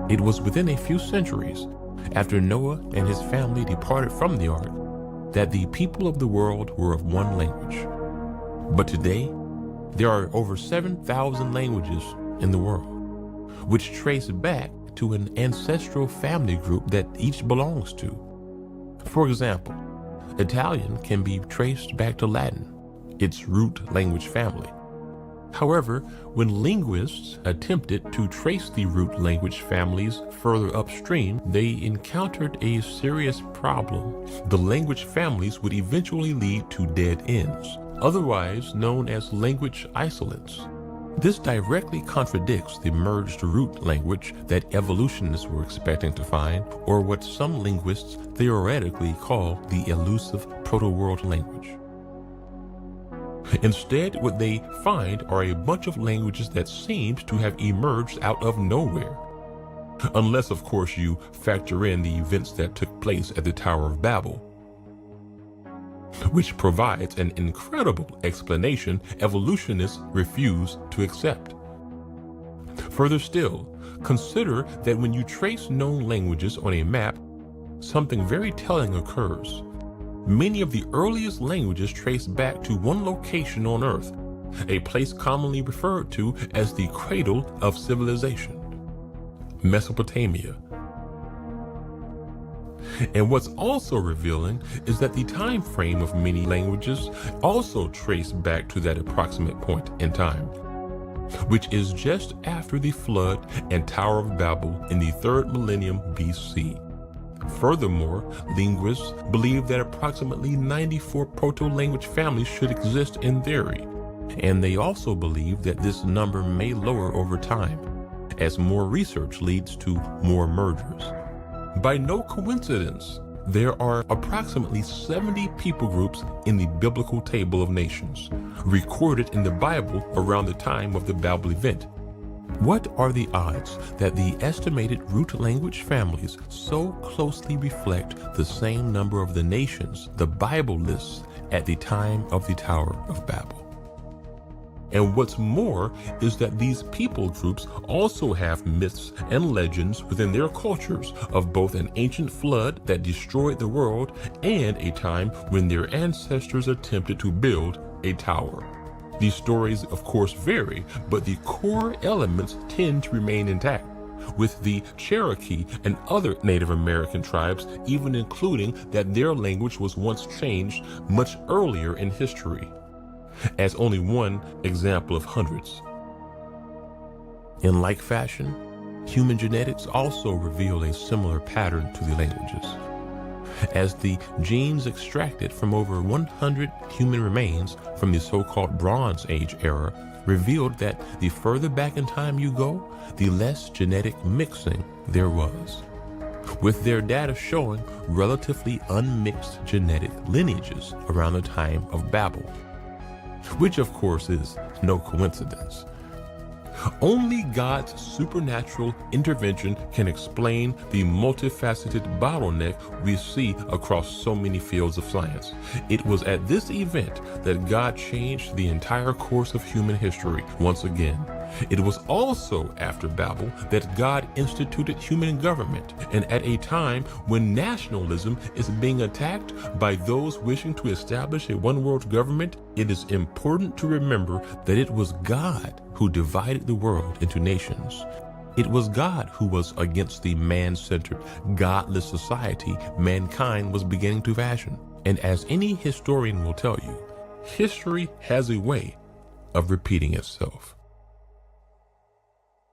It was within a few centuries after Noah and his family departed from the ark that the people of the world were of one language. But today, there are over 7,000 languages in the world, which trace back to an ancestral family group that each belongs to. For example, Italian can be traced back to Latin, its root language family. However, when linguists attempted to trace the root language families further upstream, they encountered a serious problem. The language families would eventually lead to dead ends, otherwise known as language isolates. This directly contradicts the merged root language that evolutionists were expecting to find, or what some linguists theoretically call the elusive proto-world language. Instead, what they find are a bunch of languages that seemed to have emerged out of nowhere. Unless, of course, you factor in the events that took place at the Tower of Babel, which provides an incredible explanation evolutionists refuse to accept. Further still, consider that when you trace known languages on a map, something very telling occurs. Many of the earliest languages trace back to one location on Earth, a place commonly referred to as the cradle of civilization, Mesopotamia. And what's also revealing is that the time frame of many languages also trace back to that approximate point in time, which is just after the flood and Tower of Babel in the 3rd millennium BC. Furthermore, linguists believe that approximately 94 proto-language families should exist in theory, and they also believe that this number may lower over time, as more research leads to more mergers. By no coincidence, there are approximately 70 people groups in the biblical table of nations, recorded in the Bible around the time of the Babel event. What are the odds that the estimated root language families so closely reflect the same number of the nations the Bible lists at the time of the Tower of Babel? And what's more is that these people groups also have myths and legends within their cultures of both an ancient flood that destroyed the world and a time when their ancestors attempted to build a tower. These stories, of course, vary, but the core elements tend to remain intact, with the Cherokee and other Native American tribes even including that their language was once changed much earlier in history, as only one example of hundreds. In like fashion, human genetics also reveal a similar pattern to the languages, as the genes extracted from over 100 human remains from the so-called Bronze Age era revealed that the further back in time you go, the less genetic mixing there was, with their data showing relatively unmixed genetic lineages around the time of Babel, which of course is no coincidence. Only God's supernatural intervention can explain the multifaceted bottleneck we see across so many fields of science. It was at this event that God changed the entire course of human history once again. It was also after Babel that God instituted human government, and at a time when nationalism is being attacked by those wishing to establish a one-world government, it is important to remember that it was God who divided the world into nations. It was God who was against the man-centered, godless society mankind was beginning to fashion. And as any historian will tell you, history has a way of repeating itself.